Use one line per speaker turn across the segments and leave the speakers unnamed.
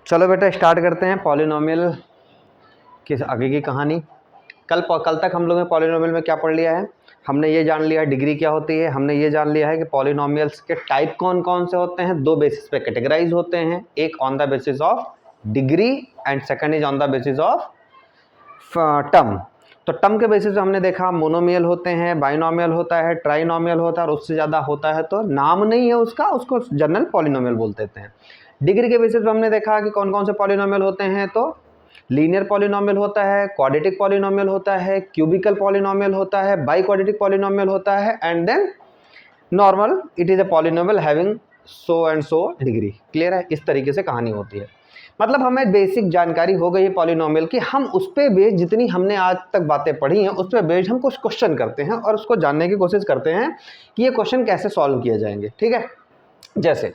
चलो बेटा स्टार्ट करते हैं पॉलिनोमियल की आगे की कहानी। कल तक हम लोगों ने पॉलिनोमियल में क्या पढ़ लिया है? हमने ये जान लिया है डिग्री क्या होती है, हमने ये जान लिया है कि पॉलिनोमियल्स के टाइप कौन कौन से होते हैं। दो बेसिस पे कैटेगराइज होते हैं, एक on the basis of degree and second is on the basis of term. तो टर्म के बेसिस पे हमने देखा मोनोमियल होते हैं, बाइनोमियल होता है, ट्राइनोमियल होता है और उससे ज़्यादा होता है तो नाम नहीं है उसका, उसको जनरल पॉलिनोमियल बोल देते हैं। डिग्री के बेसिस पे हमने देखा कि कौन कौन से पॉलिनोमियल होते हैं, तो लीनियर पॉलिनोमियल होता है, क्वाड्रेटिक पॉलिनोमियल होता है, क्यूबिकल पॉलिनोमियल होता है, बाई क्वाड्रेटिक पॉलिनोमियल होता है and then normal it is a polynomial having so and so degree. Clear है? इस तरीके से कहानी होती है। मतलब हमें बेसिक जानकारी हो गई है पॉलिनोमियल की, हम उस पर बेस्ड जितनी हमने आज तक बातें पढ़ी हैं उस पर बेस्ड हम कुछ क्वेश्चन करते हैं और उसको जानने की कोशिश करते हैं कि ये क्वेश्चन कैसे सॉल्व किए जाएंगे। ठीक है, जैसे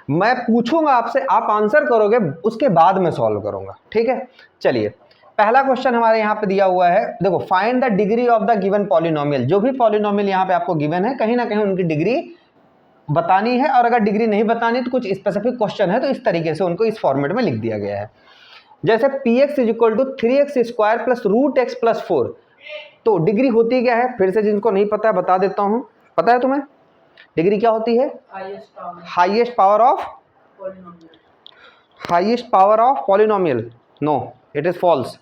मैं पूछूंगा आपसे, आप आंसर करोगे, उसके बाद मैं सॉल्व करूंगा। ठीक है, चलिए पहला क्वेश्चन हमारे यहाँ पे दिया हुआ है, देखो find the degree of the given polynomial. जो भी पॉलिनोमियल यहाँ पे आपको गिवन है कहीं ना कहीं उनकी डिग्री बतानी है, और अगर डिग्री नहीं बतानी तो कुछ स्पेसिफिक क्वेश्चन है तो इस तरीके से उनको इस फॉर्मेट में लिख दिया गया है। जैसे px is equal to 3x square plus root x plus 4, तो डिग्री होती क्या है? फिर से जिनको नहीं पता है बता देता हूं। पता है तुम्हें डिग्री क्या होती है? Highest power of polynomial. No, it is false.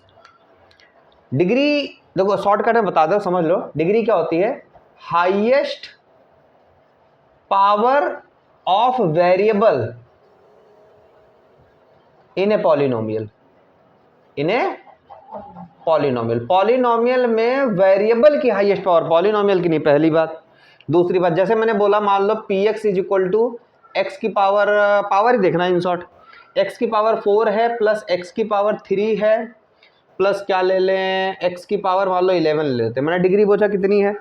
Degree देखो शॉर्टकट में बता दो, समझ लो। डिग्री क्या होती है? Highest power of variable in a polynomial. In a polynomial, polynomial में वेरिएबल की हाईएस्ट पावर, पॉलिनोमियल की नहीं, पहली बात। दूसरी बात, जैसे मैंने बोला, मान लो px is equal to x की पावर, पावर ही देखना इन शॉर्ट, एक्स की पावर 4 है प्लस एक्स की पावर 3 है प्लस क्या ले लें, एक्स की पावर मान लो 11 ले लेते हैं। मैंने डिग्री पूछा कितनी है?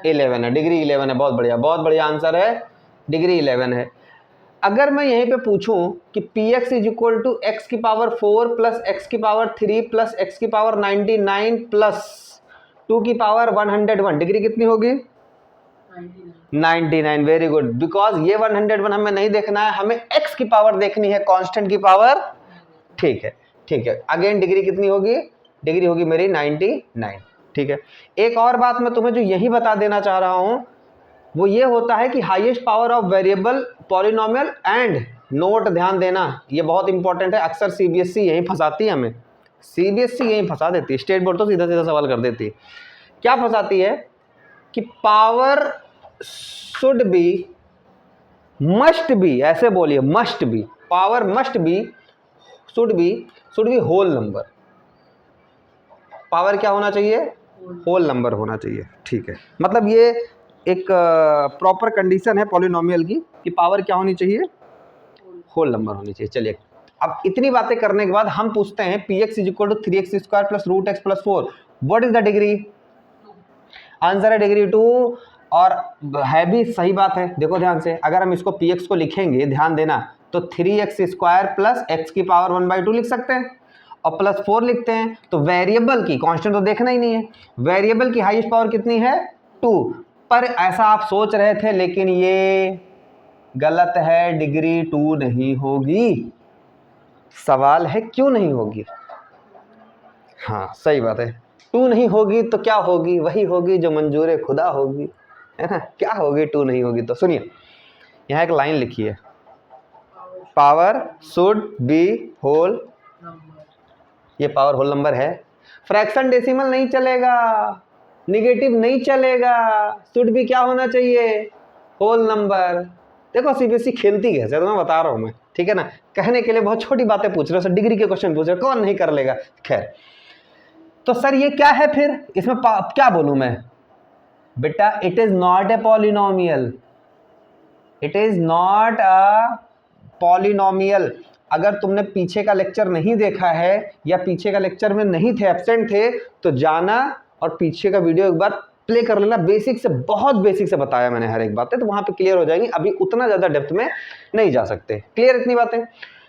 11 है, डिग्री 11 है। बहुत बढ़िया, बहुत बढ़िया आंसर है, डिग्री 11 है। अगर मैं यहीं पे पूछूं कि px is equal to x की पावर 4 प्लस एक्स की पावर 3 प्लस एक्स की पावर 99 प्लस 2 की पावर 101, डिग्री कितनी होगी? 99। वेरी गुड, बिकॉज ये 101 हमें नहीं देखना है, हमें x की पावर देखनी है, कांस्टेंट की पावर। ठीक है, ठीक है। अगेन डिग्री कितनी होगी? डिग्री होगी मेरी 99। ठीक है, एक और बात मैं तुम्हें जो यही बता देना चाह रहा हूं वो ये होता है कि highest power of variable polynomial and note, ध्यान देना ये बहुत इंपॉर्टेंट है। अक्सर सीबीएसई यही फंसाती है हमें, सीबीएसई यही फंसा देती है, स्टेट बोर्ड तो सीधा सीधा सवाल कर देती है। क्या फंसाती है कि power should be, must be, ऐसे बोलिए, must be, power must be, should be whole number. Power क्या होना चाहिए? होल नंबर होना चाहिए। ठीक है, मतलब ये एक प्रॉपर कंडीशन है पॉलिनोमियल की कि पावर क्या होनी चाहिए? होल नंबर होनी चाहिए। चलिए, अब इतनी बातें करने के बाद हम पूछते हैं px is equal to 3x square plus root x plus 4, what is the degree? Answer है डिग्री 2, और है भी सही बात है। देखो ध्यान से, अगर हम इसको px को लिखेंगे, ध्यान देना, तो 3x स्क्वायर प्लस एक्स की पावर 1/2 लिख सकते हैं और प्लस 4 लिखते हैं। तो वेरिएबल की, कांस्टेंट तो देखना ही नहीं है, वेरिएबल की हाईएस्ट पावर कितनी है? 2। पर ऐसा आप सोच रहे थे, लेकिन ये गलत है, डिग्री 2 नहीं होगी। सवाल है क्यों नहीं होगी? हाँ सही बात है, 2 नहीं होगी तो क्या होगी? वही होगी जो मंजूर खुदा होगी, है ना? क्या होगी 2 नहीं होगी तो? सुनिए, यहाँ एक लाइन लिखी है, पावर शुड बी होल, ये पावर होल नंबर है। फ्रैक्शन डेसिमल नहीं चलेगा, निगेटिव नहीं चलेगा, शुड भी क्या होना चाहिए? Whole number. देखो सीबीएसई खेलती कैसे, तो मैं बता रहा हूं मैं, ठीक है ना? कहने के लिए बहुत छोटी बातें पूछ रहे हो, डिग्री के क्वेश्चन पूछ रहे हो, कौन नहीं कर लेगा। खैर, तो सर ये क्या है फिर? इसमें क्या बोलूं मैं? बेटा it is not a polynomial, it is not a polynomial. अगर तुमने पीछे का लेक्चर नहीं देखा है या पीछे का लेक्चर में नहीं थे, एब्सेंट थे, तो जाना और पीछे का वीडियो एक बार प्ले कर लेना। बेसिक से, बहुत बेसिक से बताया मैंने हर एक बातें, तो वहां पे क्लियर हो जाएंगी। अभी उतना ज्यादा डेप्थ में नहीं जा सकते। क्लियर इतनी बातें?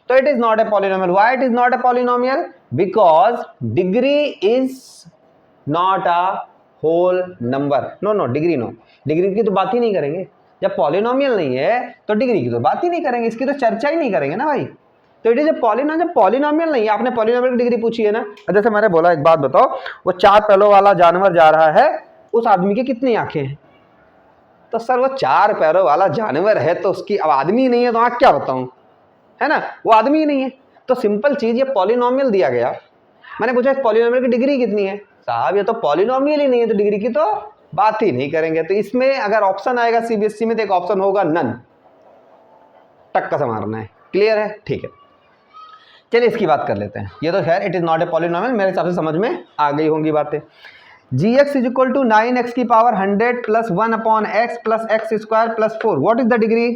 तो it is not a polynomial. Why it is not a polynomial? Because degree is not a whole number. No no, degree no, degree की तो बात ही नहीं करेंगे। जब पॉलिनोमियल नहीं है तो डिग्री की तो बात ही नहीं करेंगे, इसकी तो चर्चा ही नहीं करेंगे ना भाई। तो इट इज जब पॉलिनोमियल नहीं है, आपने पॉलिनोमियल की डिग्री पूछी है ना। जैसे मैंने बोला, एक बात बताओ, वो 4 पैरों वाला जानवर जा रहा है, उस आदमी की कितनी आंखें हैं? तो सर वो 4 पैरों वाला जानवर है तो उसकी, अब आदमी नहीं है तो आंख क्या बताऊं, है ना, वो आदमी ही नहीं है। तो सिंपल चीज, ये पॉलिनोमियल दिया गया, मैंने पूछा पॉलिनोमियल की डिग्री कितनी है, साहब ये तो पॉलिनोमियल ही नहीं है तो डिग्री की तो बात ही नहीं करेंगे। तो इसमें अगर ऑप्शन आएगा सीबीएसई में तो एक ऑप्शन होगा नन, टक्का से मारना है। क्लियर है? ठीक है, चलिए इसकी बात कर लेते हैं। ये तो खैर it is not a polynomial, मेरे हिसाब से समझ में आ गई होंगी बातें। gx is equal to 9x की power 100 plus 1 upon x plus x square plus 4, what is the degree?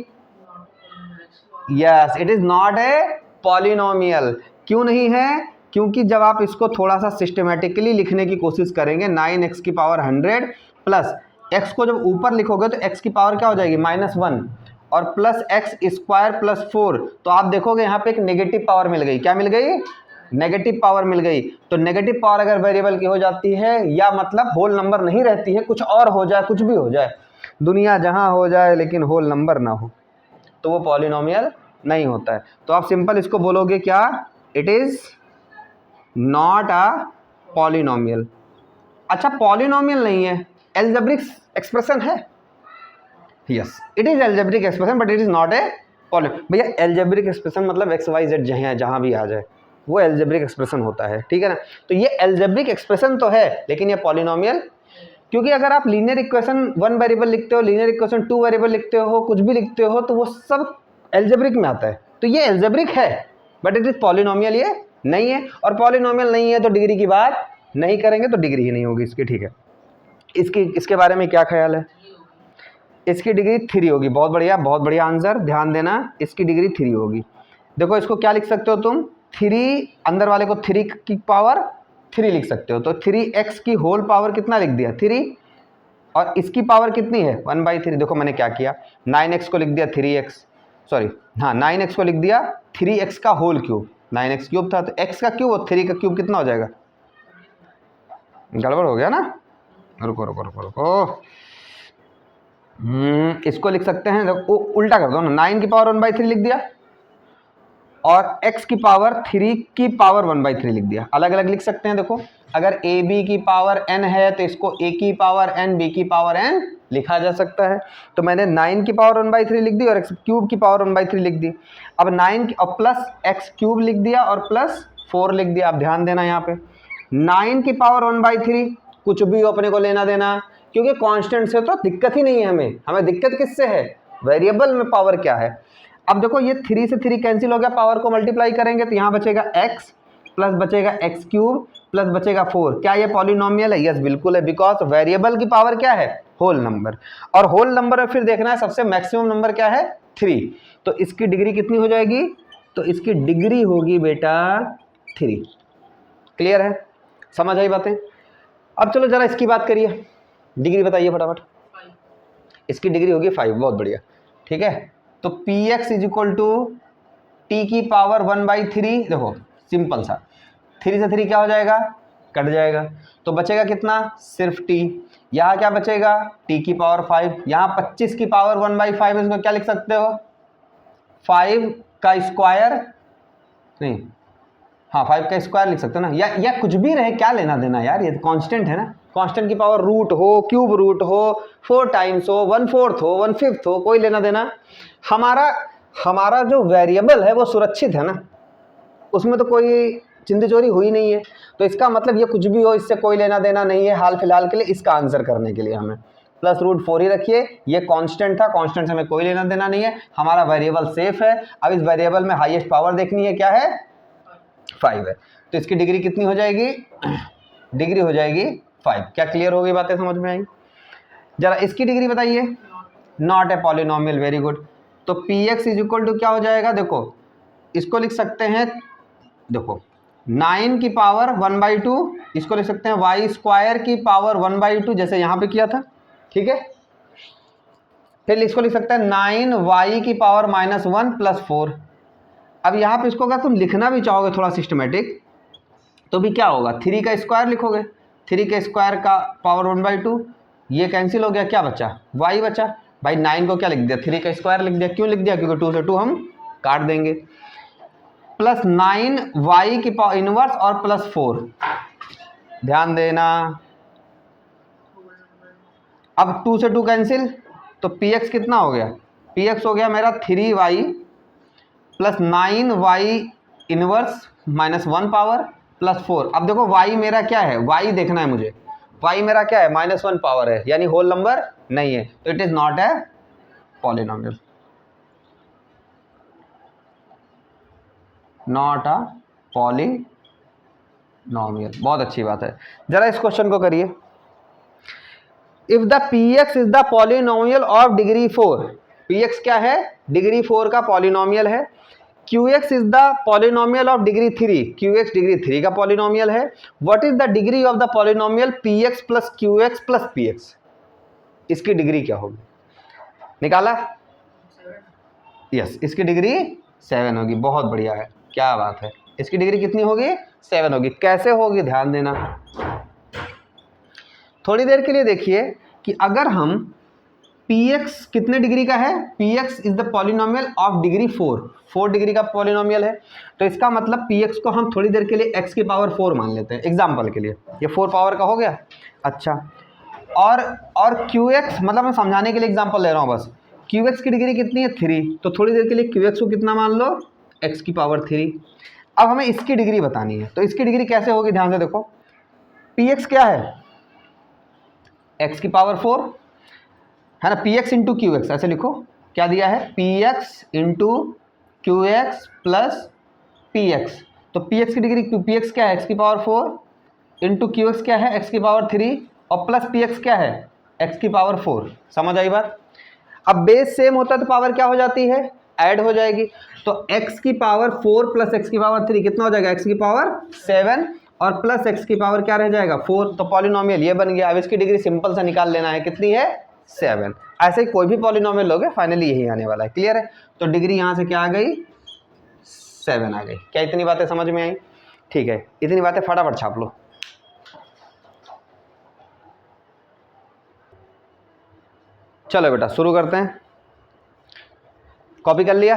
Yes, it is not a polynomial. क्यों नहीं है? क्योंकि जब आप इसको थोड़ा सा सिस्टमेटिकली लिखने की कोशिश करेंगे, 9x की पावर 100 प्लस x को जब ऊपर लिखोगे तो x की पावर क्या हो जाएगी? -1 और प्लस एक्स स्क्वायर प्लस 4, तो आप देखोगे यहाँ पे एक नेगेटिव पावर मिल गई। क्या मिल गई? नेगेटिव पावर मिल गई। तो नेगेटिव पावर अगर वेरिएबल की हो जाती है, या मतलब होल नंबर नहीं रहती है, कुछ और हो जाए, कुछ भी हो जाए, दुनिया जहां हो जाए लेकिन होल नंबर ना हो, तो वो पॉलिनोमियल नहीं होता है। तो आप सिंपल इसको बोलोगे क्या? It is not a polynomial. अच्छा, पॉलिनोमियल नहीं है, एल्जेब्रिक एक्सप्रेशन है। Yes, it is algebraic expression but it is not a polynomial. भैया एल्जेब्रिक एक्सप्रेशन मतलब एक्स वाई जेड जहाँ भी आ जाए वो एल्जेब्रिक एक्सप्रेशन होता है, ठीक है ना। तो ये एल्जेब्रिक एक्सप्रेशन तो है, लेकिन ये पॉलिनोमियल, क्योंकि अगर आप लीनियर इक्वेशन 1 वेरिएबल लिखते हो, लीनियर इक्वेशन 2 वेरिएबल लिखते हो, कुछ भी लिखते हो, तो वो सब एल्जेब्रिक में आता है। तो ये एल्जेब्रिक है बट इट इज पॉलिनोमियल ये नहीं है। और पॉलिनोमियल नहीं है तो डिग्री की बात नहीं करेंगे, तो डिग्री ही नहीं होगी इसकी, ठीक है। इसके बारे में क्या ख्याल है? इसकी डिग्री 3 होगी। बहुत बढ़िया आंसर, ध्यान देना, इसकी डिग्री 3 होगी। देखो इसको क्या लिख सकते हो तुम? 3, अंदर वाले को 3 की पावर 3 लिख सकते हो, तो 3x की होल पावर कितना लिख दिया? 3, और इसकी पावर कितनी है? 1/3। देखो मैंने क्या किया, 9x को लिख दिया 3x, सॉरी हाँ 9x को लिख दिया 3x का होल क्यूब, 9x क्यूब था तो x का क्यूब और 3 का क्यूब कितना हो जाएगा? गड़बड़ हो गया ना, रुको रुको रुको रुको, इसको लिख सकते हैं, देखो उल्टा कर दो ना, 9 की पावर 1/3 लिख दिया और x की पावर 3 की पावर 1/3 लिख दिया। अलग अलग लिख सकते हैं। देखो अगर a b की पावर n है तो इसको a की पावर n b की पावर n लिखा जा सकता है। तो मैंने 9 की पावर 1/3 लिख दी और x क्यूब की पावर 1/3 लिख दी। अब 9 और प्लस x क्यूब लिख दिया और प्लस 4 लिख दिया। अब ध्यान देना यहाँ पे 9 की पावर 1/3 कुछ भी अपने को लेना देना, क्योंकि कांस्टेंट से तो दिक्कत ही नहीं है हमें दिक्कत किससे है? वेरिएबल में पावर क्या है। अब देखो ये 3 से 3 कैंसिल हो गया, पावर को मल्टीप्लाई करेंगे तो यहाँ बचेगा x प्लस बचेगा x क्यूब प्लस बचेगा 4। क्या ये पॉलिनोमियल है? यस बिल्कुल है, बिकॉज वेरिएबल की पावर क्या है? Whole number. और होल नंबर में फिर देखना है सबसे मैक्सिमम नंबर क्या है? 3। तो इसकी डिग्री कितनी हो जाएगी? तो इसकी डिग्री होगी बेटा 3। क्लियर है? समझ आई बातें? अब चलो जरा इसकी बात करिए, डिग्री बताइए फटाफट। इसकी डिग्री होगी 5। बहुत बढ़िया, ठीक है। तो px is equal to T की पावर 1/3। देखो सिंपल सा, 3 से 3 क्या हो जाएगा? कट जाएगा, तो बचेगा कितना? सिर्फ t। यहाँ क्या बचेगा? t की पावर 5। यहाँ 25 की पावर 1/5, इसको क्या लिख सकते हो? 5 का स्क्वायर, नहीं हाँ 5 का स्क्वायर लिख सकते हो ना, या कुछ भी रहे, क्या लेना देना यार, ये कांस्टेंट है ना। कांस्टेंट की पावर रूट हो, क्यूब रूट हो, 4 टाइम्स हो, 1/4 हो, 1/5 हो, कोई लेना देना। हमारा जो वेरिएबल है वो सुरक्षित है ना, उसमें तो कोई चिंदी चोरी हुई नहीं है। तो इसका मतलब ये कुछ भी हो, इससे कोई लेना देना नहीं है हाल फिलहाल के लिए। इसका आंसर करने के लिए हमें प्लस रूट 4 ही रखिए। ये कांस्टेंट था, कांस्टेंट से हमें कोई लेना देना नहीं है, हमारा वेरिएबल सेफ है। अब इस वेरिएबल में हाईएस्ट पावर देखनी है, क्या है? 5 है। तो इसकी डिग्री कितनी हो जाएगी? डिग्री हो जाएगी 5। क्या क्लियर हो गई बातें, समझ में आई? जरा इसकी डिग्री बताइए। Not a polynomial, very good. तो px इज इक्वल टू क्या हो जाएगा? देखो इसको लिख सकते हैं, देखो 9 की पावर 1/2, इसको लिख सकते हैं y स्क्वायर की पावर 1/2, जैसे यहाँ पे किया था, ठीक है। फिर इसको लिख सकते हैं 9y की पावर -1 प्लस 4। अब यहाँ पे इसको अगर तुम लिखना भी चाहोगे थोड़ा सिस्टमेटिक, तो भी क्या होगा? 3 का स्क्वायर लिखोगे, 3 के स्क्वायर का पावर 1/2, ये कैंसिल हो गया, क्या बचा? y बचा। भाई 9 को क्या लिख दिया, 3 का स्क्वायर लिख दिया। क्यों लिख दिया, क्योंकि 2 से 2 हम काट देंगे। प्लस 9y की पावर इनवर्स और प्लस 4, ध्यान देना। अब 2 से 2 कैंसिल, तो px कितना हो गया, px हो गया मेरा 3y plus 9y inverse minus 1 power plus 4। अब देखो y मेरा क्या है, y देखना है मुझे, y मेरा क्या है, -1 पावर है, यानी होल नंबर नहीं है, तो it is not a polynomial, not a polynomial. बहुत अच्छी बात है। जरा इस क्वेश्चन को करिए, if the px is the polynomial of degree 4, px क्या है, डिग्री 4 का पॉलिनोमियल है। qx is the polynomial of degree 3, qx degree 3 का पॉलिनोमियल है। What is the degree of the polynomial px plus qx plus px, इसकी degree क्या होगी, निकाला, यस, इसकी डिग्री 7 होगी। बहुत बढ़िया है, क्या बात है, इसकी डिग्री कितनी होगी, 7 होगी। कैसे होगी, ध्यान देना। थोड़ी देर के लिए देखिए कि अगर हम px कितने डिग्री का है, px is the polynomial of degree 4 degree का पॉलिनोमियल है, तो इसका मतलब px को हम थोड़ी देर के लिए x की पावर 4 मान लेते हैं एग्जांपल के लिए, ये 4 पावर का हो गया। अच्छा, और qx, मतलब मैं समझाने के लिए एग्जांपल ले रहा हूँ बस, qx की डिग्री कितनी है, 3, तो थोड़ी देर के लिए qx को कितना मान लो, x की पावर 3। अब हमें इसकी डिग्री बतानी है, तो इसकी डिग्री कैसे होगी, ध्यान से देखो, px क्या है, x की पावर 4 है ना, px इंटू qx, ऐसे लिखो, क्या दिया है, px into qx plus px, तो px की डिग्री, px क्या है, x की पावर 4 इंटू qx क्या है, x की पावर 3 और प्लस px क्या है, x की पावर 4। समझ आई बात। अब बेस सेम होता है तो पावर क्या हो जाती है, ऐड हो जाएगी, तो x की पावर 4 प्लस x की पावर 3 कितना हो जाएगा, x की पावर 7 और प्लस x की पावर क्या रह जाएगा, 4, तो पॉलिनोमियल ये बन गया। अब इसकी डिग्री सिंपल सा निकाल लेना है, कितनी है, 7। ऐसे ही कोई भी पॉलिनोमियल लोगे फाइनली यही आने वाला है, क्लियर है। तो डिग्री यहाँ से क्या आ गई, 7 आ गई। क्या इतनी बातें समझ में आई, ठीक है, इतनी बातें फटाफट छाप लो। चलो बेटा शुरू करते हैं, कॉपी कर लिया,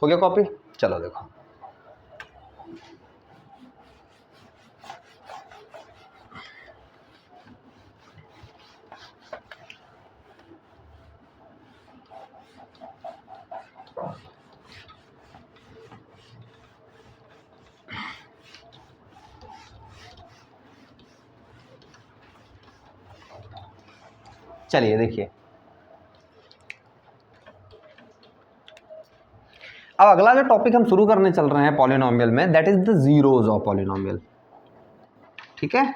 हो गया कॉपी, चलो देखो, चलिए देखिए, अब अगला जो टॉपिक हम शुरू करने चल रहे हैं पॉलिनोमियल में, that is the zeros of polynomial, ठीक है,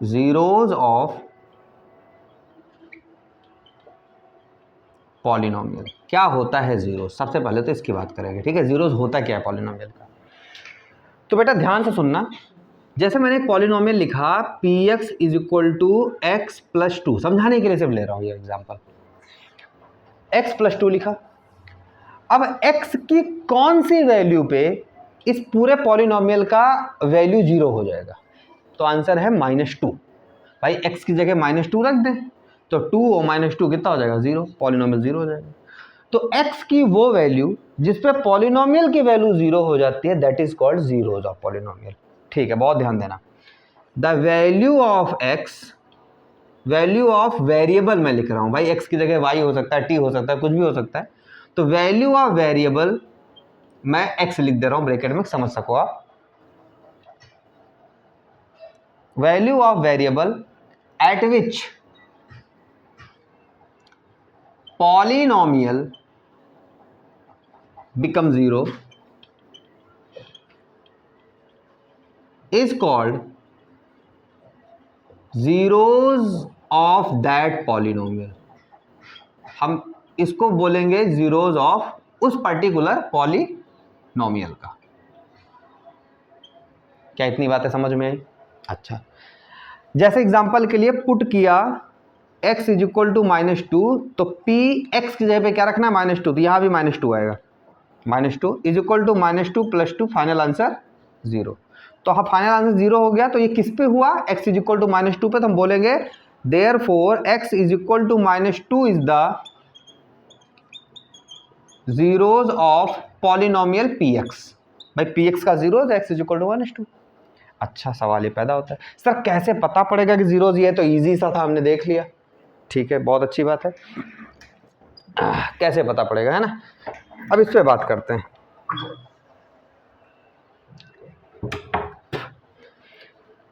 जीरोज ऑफ पॉलिनोमियल। क्या होता है जीरो, सबसे पहले तो इसकी बात करेंगे, ठीक है, जीरोज होता क्या है पॉलिनोमियल का। तो बेटा ध्यान से सुनना, जैसे मैंने एक पॉलिनोमियल लिखा px is equal to x plus 2, समझाने के लिए सिर्फ ले रहा हूँ ये एग्जाम्पल, x प्लस 2 लिखा। अब x की कौन सी वैल्यू पे इस पूरे पॉलिनोमियल का वैल्यू 0 हो जाएगा, तो आंसर है -2। भाई x की जगह -2 रख दें, तो 2 और -2 कितना हो जाएगा, 0, पॉलिनोमियल 0 हो जाएगा। तो x की वो वैल्यू जिस पे पॉलिनोमियल की वैल्यू 0 हो जाती है, that is called zeros of polynomial, ठीक है, बहुत ध्यान देना। The value of x, value of variable मैं लिख रहा हूं भाई, x की जगह y हो सकता है, t हो सकता है, कुछ भी हो सकता है, तो वैल्यू ऑफ वेरिएबल मैं x लिख दे रहा हूं ब्रैकेट में, समझ सको आप। Value of variable eight which polynomial become 0 is called zeros of that polynomial। हम इसको बोलेंगे zeros of उस पर्टिकुलर पॉलिनोमियल का। क्या इतनी बातें समझ में आई, अच्छा, जैसे एग्जांपल के लिए पुट किया x इज इक्वल टू -2, तो p x की जगह पे क्या रखना है, -2, तो यहां भी -2 आएगा, -2 is equal to -2 + 2, final answer 0। तो हाँ फाइनल आंसर 0 हो गया, तो ये किस पे हुआ, x इज इक्वल टू -2 पे, तो हम बोलेंगे therefore x is equal to -2 is the zeros of polynomial px। भाई px का zeros x is equal to -2। अच्छा सवाल ये पैदा होता है, सर कैसे पता पड़ेगा कि जीरोज ये है? तो इजी सा था, हमने देख लिया। ठीक है, बहुत अच्छी बात है। कैसे पता पड़ेगा, है ना। अब इस पे बात करते हैं।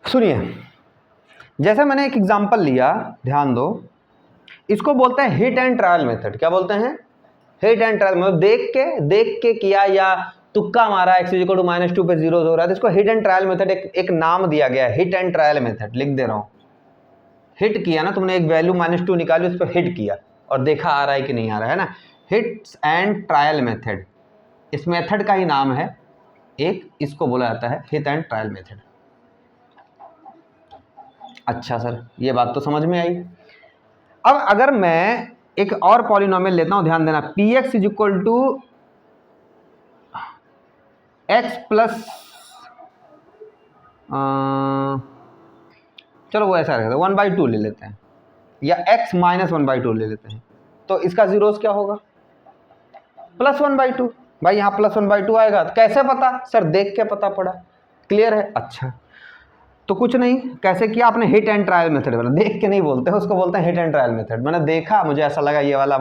सुनिए, जैसे मैंने एक एग्जांपल लिया, ध्यान दो, इसको बोलते हैं हिट एंड ट्रायल मेथड। क्या बोलते हैं? Hit and trial. मतलब देख के किया या तुक्का मारा, x इज इक्वल टू -2 पे जीरोज हो रहा है, तो इसको हिट एंड ट्रायल मेथड एक नाम दिया गया है, हिट एंड ट्रायल मेथड। लिख दे रहा हूं, हिट किया ना तुमने, एक वैल्यू -2 निकाली, उस पर हिट किया और देखा आ रहा है कि नहीं आ रहा है ना, हिट्स एंड ट्रायल मेथड। इस मेथड का ही नाम है एक, इसको बोला जाता है हिट एंड ट्रायल मेथड। अच्छा सर, ये बात तो समझ में आई। अब अगर मैं एक और पॉलिनोमियल लेता हूं, ध्यान देना, px is equal to x plus, चलो वो ऐसा रहेगा, 1/2 ले लेते हैं, या x माइनस 1/2 ले लेते हैं, तो इसका जीरोस क्या होगा? +1/2। भाई यहाँ +1/2 आएगा, तो कैसे पता? सर देख के पता पड़ा। क्लियर है? अच्छा, तो कुछ नहीं, कैसे किया आपने? हिट एंड ट्रायल मेथड वाला। देख के नहीं बोलते, उसको बोलते हैं हिट एंड ट्रायल मेथड। मैंने देखा, मुझे ऐसा लगा ये वाला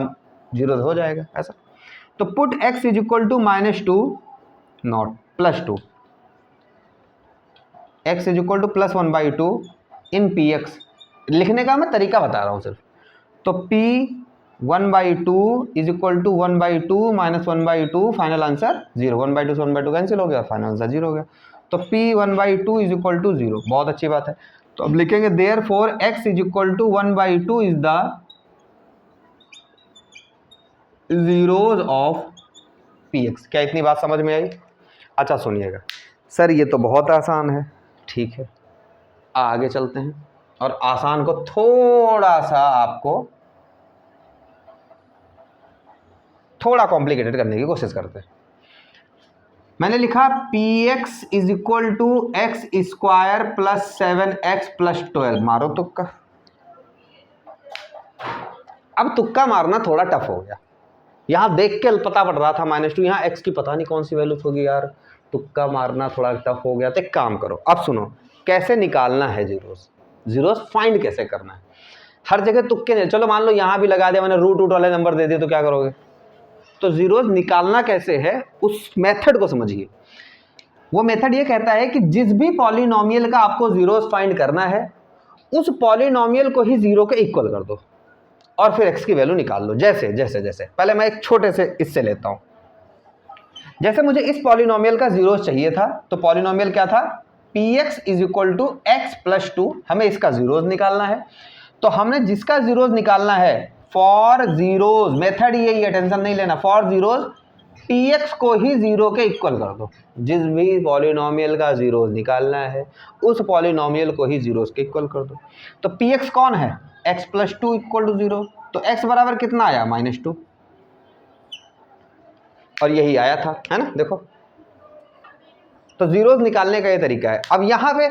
जीरो हो जाएगा ऐसा, तो put x is equal to -2 not +2, x is equal to +1/2 in px। लिखने का मैं तरीका बता रहा हूँ सिर्फ। तो p 1/2 is equal to 1/2 - 1/2, final answer 0। 1/2 से 1/2 कैंसिल हो गया, फाइनल आंसर 0 हो गया। तो p 1/2 इज इक्वल टू 0। बहुत अच्छी बात है। तो अब लिखेंगे therefore x is equal to 1/2 is the zeros of px। क्या इतनी बात समझ में आई? अच्छा सुनिएगा, सर ये तो बहुत आसान है। ठीक है, आगे चलते हैं और आसान को थोड़ा सा आपको थोड़ा कॉम्प्लिकेटेड करने की कोशिश करते हैं। मैंने लिखा px is equal to x² plus 7x plus 12। मारो तुक्का। अब तुक्का मारना थोड़ा टफ हो गया, यहां देख के पता पड़ रहा था -2, यहां x की पता नहीं कौन सी वैल्यू होगी यार, तुक्का मारना थोड़ा टफ हो गया। तो एक काम करो, अब सुनो कैसे निकालना है जीरोस फाइंड कैसे करना है। हर जगह तुक्के नहीं, चलो मान लो यहां भी लगा दिया मैंने, रूट वाले नंबर दे दिए, तो क्या करोगे? तो जीरोस निकालना कैसे है, उस मेथड को समझिए। वो मेथड ये कहता है कि जिस भी पॉलिनोमियल का आपको जीरोस फाइंड करना है, उस पॉलिनोमियल को ही जीरो के इक्वल कर दो और फिर x की वैल्यू निकाल लो। जैसे पहले मैं एक छोटे से इससे लेता हूं। जैसे मुझे इस पॉलिनोमियल का जीरोस चाहिए था, तो पॉलिनोमियल क्या था? px is equal to x plus 2। हमें इसका जीरोस निकालना है, तो हमने जिसका जीरोस निकालना है, फॉर जीरोस, मेथड यही है, टेंशन नहीं लेना। फॉर जीरोस px को ही जीरो के इक्वल कर दो। जिस भी पॉलिनोमियल का जीरोस निकालना है, उस पॉलिनोमियल को ही जीरोस के इक्वल कर दो। तो px कौन है? x plus 2 equal to 0। तो x बराबर कितना आया? -2। और यही आया था, है ना। देखो, तो जीरोस निकालने का ये तरीका है। अब यहाँ पे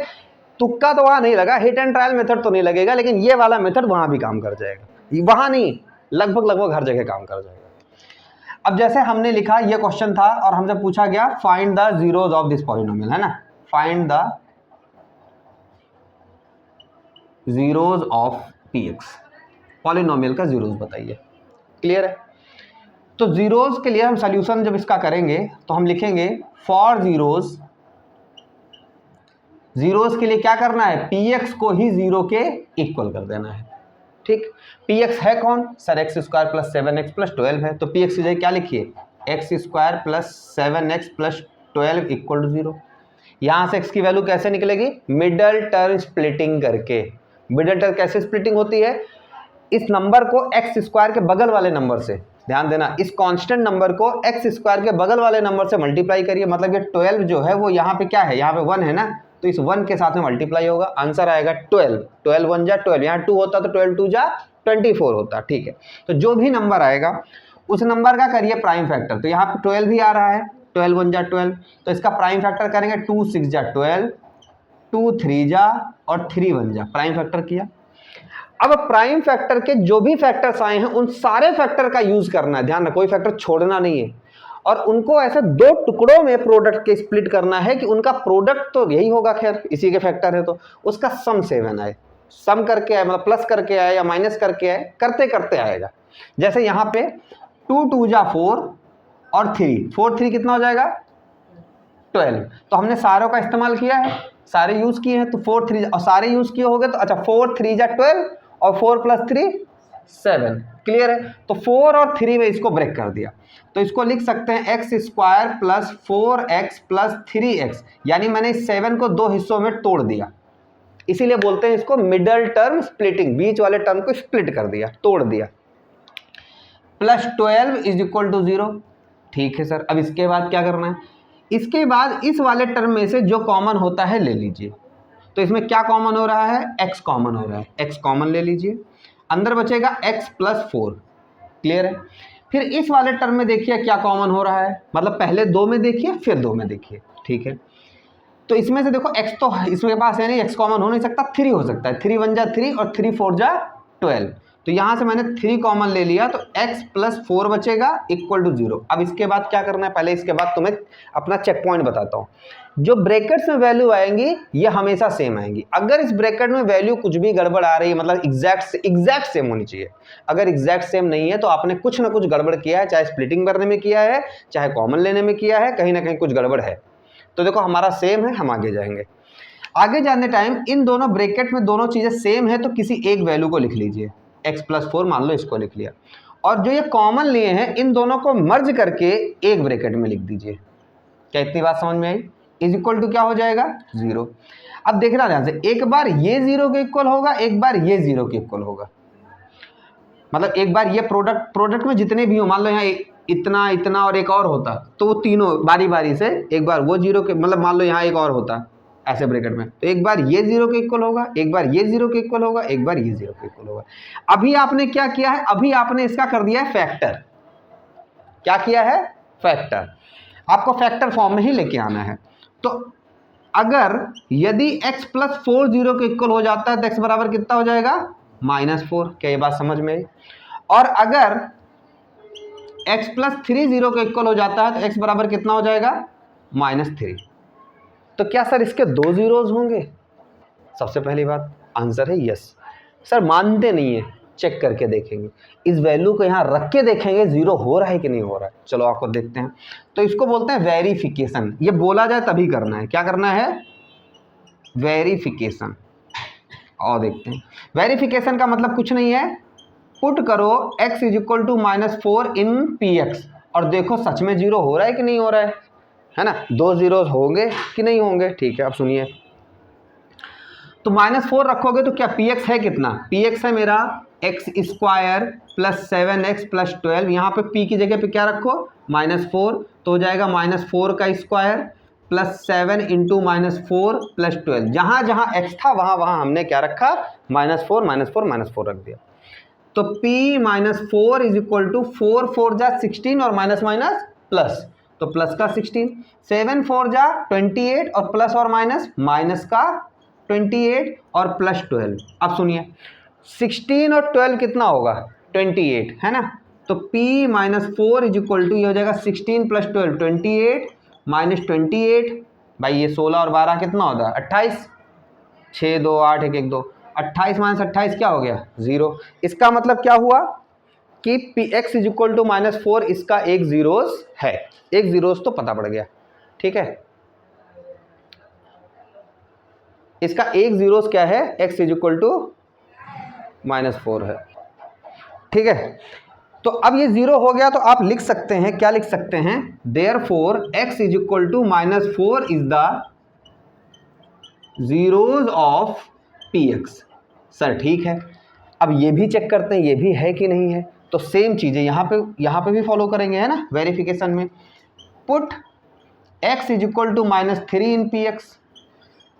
तुक्का तो वहां नहीं लगा, हिट एंड ट्रायल मेथड तो नहीं लगेगा, लेकिन ये वाला मेथड वहां भी काम कर जाएगा। वहां नहीं, लगभग हर जगह काम कर जाएगा। अब जैसे हमने लिखा, ये क्वेश्चन था और हमसे पूछा गया find the zeros of this polynomial, है ना। Find the zeros of px, polynomial का जीरोस बताइए। क्लियर है? तो जीरोस के लिए हम सॉल्यूशन जब इसका करेंगे तो हम लिखेंगे फॉर जीरोस के लिए क्या करना है? px को ही जीरो के इक्वल कर देना है। ठीक, px है कौन? Sir x² plus 7x plus 12 है। तो px की जगह क्या लिखिए? x² plus 7x plus 12 equal to 0। यहां से x की वैल्यू कैसे निकलेगी? मिडल टर्म स्प्लिटिंग करके। मिडल टर्म कैसे स्प्लिटिंग होती है? इस नंबर को x² के बगल वाले नंबर से, ध्यान देना, इस कांस्टेंट नंबर को x² के बगल वाले नंबर से मल्टीप्लाई करिए। मतलब ये 12 जो है वो यहाँ पे क्या है? यहाँ पे 1 है ना, तो इस 1 के साथ में मल्टीप्लाई होगा, आंसर आएगा 12। 12 1 जा 12, यहाँ 2 होता तो 12 2 जा 24 होता। ठीक है, तो जो भी नंबर आएगा उस नंबर का करिए प्राइम फैक्टर। तो यहाँ पे 12 भी आ रहा है, 12 1 जा 12, तो इसका प्राइम फैक्टर करेंगे 2 6 जा 12, 2 3 जा और 3 1 जा, प्राइम फैक्टर किया। अब प्राइम फैक्टर के जो भी फैक्टर्स आए हैं उन सारे फैक्टर का यूज करना है, ध्यान रखो कोई फैक्टर छोड़ना नहीं है, और उनको ऐसे दो टुकड़ों में प्रोडक्ट के स्प्लिट करना है कि उनका प्रोडक्ट तो यही होगा, खैर इसी के फैक्टर है तो उसका सम 7 आए, सम करके आए मतलब प्लस करके आए या माइनस करके आए, करते करते आएगा। जैसे यहाँ पे 2 2 जा 4 और 3 4 3 कितना हो जाएगा 12, तो हमने सारों का इस्तेमाल किया है, सारे यूज किए हैं, तो 4 3 और सारे यूज किए हो गए, तो अच्छा 4 3 जा 12 और 4 + 3 7, क्लियर है। तो 4 और 3 में इसको ब्रेक कर दिया, तो इसको लिख सकते हैं x² + 4x + 3x, यानी मैंने इस 7 को दो हिस्सों में तोड़ दिया, इसीलिए बोलते हैं इसको मिडल टर्म स्प्लिटिंग, बीच वाले टर्म को स्प्लिट कर दिया, तोड़ दिया। +12 = 0, ठीक है सर। अब इसके बाद क्या करना है, इसके बाद इस वाले टर्म में से जो कॉमन होता है ले लीजिए, तो इसमें क्या कॉमन हो रहा है, x कॉमन हो रहा है, x कॉमन ले लीजिए, अंदर बचेगा x + 4, क्लियर है। फिर इस वाले टर्म में देखिए क्या कॉमन हो रहा है, मतलब पहले 2 में देखिए फिर 2 में देखिए, ठीक है। तो इसमें से देखो x तो इसके पास है नहीं, x कॉमन हो नहीं सकता, 3 हो सकता है, 3 1 जा 3 और 3 4 जा 12, तो यहां से मैंने 3 कॉमन ले लिया, तो x + 4 बचेगा = 0। अब इसके बाद क्या करना है, पहले इसके बाद तुम्हें अपना चेक पॉइंट बताता हूँ। जो ब्रैकेट्स में वैल्यू आएंगी ये हमेशा सेम आएंगी, अगर इस ब्रैकेट में वैल्यू कुछ भी गड़बड़ आ रही है, मतलब एग्जैक्ट सेम होनी चाहिए, अगर एग्जैक्ट सेम नहीं है तो आपने कुछ ना कुछ गड़बड़ किया है, चाहे स्प्लिटिंग करने में किया है, चाहे कॉमन लेने में किया है, कहीं ना कहीं कुछ गड़बड़ है। तो देखो हमारा सेम है, हम आगे जाएंगे। आगे जाने टाइम इन दोनों ब्रैकेट में दोनों चीजें सेम है, तो किसी एक वैल्यू को लिख लीजिए, x + 4 मान लो, इसको लिख लिया, और जो ये कॉमन लिए हैं इन दोनों को मर्ज करके एक ब्रैकेट में लिख दीजिए। क्या इतनी बात समझ में आई, = क्या हो जाएगा 0। अब देखना ध्यान से, एक बार ये 0 के इक्वल होगा, एक बार ये 0 के इक्वल होगा, मतलब एक बार ये प्रोडक्ट में जितने भी हो, मान लो यहाँ इतना इतना और एक और होता, तो वो तीनों बारी बारी से, एक बार वो 0 के, मतलब मान लो यहाँ एक और होता ऐसे ब्रैकेट में, तो एक बार ये 0 के इक्वल होगा, एक बार ये 0 के इक्वल होगा, एक बार ये 0 के इक्वल होगा। अभी आपने क्या किया है, अभी आपने इसका कर दिया है फैक्टर, क्या किया है, फैक्टर, आपको फैक्टर फॉर्म में ही लेके आना है। तो अगर यदि x + 4 0 के इक्वल हो जाता है तो x बराबर कितना हो जाएगा -4, क्या ये बात समझ में आई। और अगर x + 3 0 के इक्वल हो जाता है तो x बराबर कितना हो जाएगा -3। तो क्या सर इसके 2 जीरोज होंगे, सबसे पहली बात आंसर है यस। सर मानते नहीं है, चेक करके देखेंगे, इस वैल्यू को यहाँ रख के देखेंगे 0 हो रहा है कि नहीं हो रहा है, चलो आपको देखते हैं। तो इसको बोलते हैं वेरिफिकेशन, ये बोला जाए तभी करना है, क्या करना है, वेरिफिकेशन। और देखते हैं, वेरिफिकेशन का मतलब कुछ नहीं है, पुट करो x = -4 इन px और देखो सच में 0 हो रहा है कि नहीं हो रहा है ना, 2 जीरोज होंगे कि नहीं होंगे, ठीक है। अब सुनिए, तो -4 रखोगे तो क्या px है कितना, px है मेरा x² + 7x + 12, यहाँ पे p की जगह पे क्या रखो -4, तो हो जाएगा -4 का स्क्वायर + 7 × -4 + 12, जहाँ जहाँ x था वहाँ वहाँ हमने क्या रखा -4 -4 रख दिया। तो p -4 = 4 4 जा 16 और माइनस माइनस प्लस, तो प्लस का 16, 7 4 जा 28 और प्लस और माइनस माइनस का 28 और प्लस 12। अब सुनिए 16 और 12 कितना होगा 28 है ना, तो p -4 = ये हो जाएगा 16 + 12 28 -28, भाई ये 16 और 12 कितना होता है 28, 6 2 8 1 1 2, 28 - 28 क्या हो गया 0। इसका मतलब क्या हुआ कि x = -4, इसका एक जीरोस है, एक जीरोस तो पता पड़ गया, ठीक है। इसका एक जीरोस क्या है, x = -4 है, ठीक है। तो अब ये 0 हो गया, तो आप लिख सकते हैं, क्या लिख सकते हैं, therefore x = -4 is the zeros of px। Sir ठीक है, अब ये भी चेक करते हैं ये भी है कि नहीं है, तो सेम चीज़ें यहाँ पे भी फॉलो करेंगे, है ना, वेरिफिकेशन में। पुट x = -3 इन px,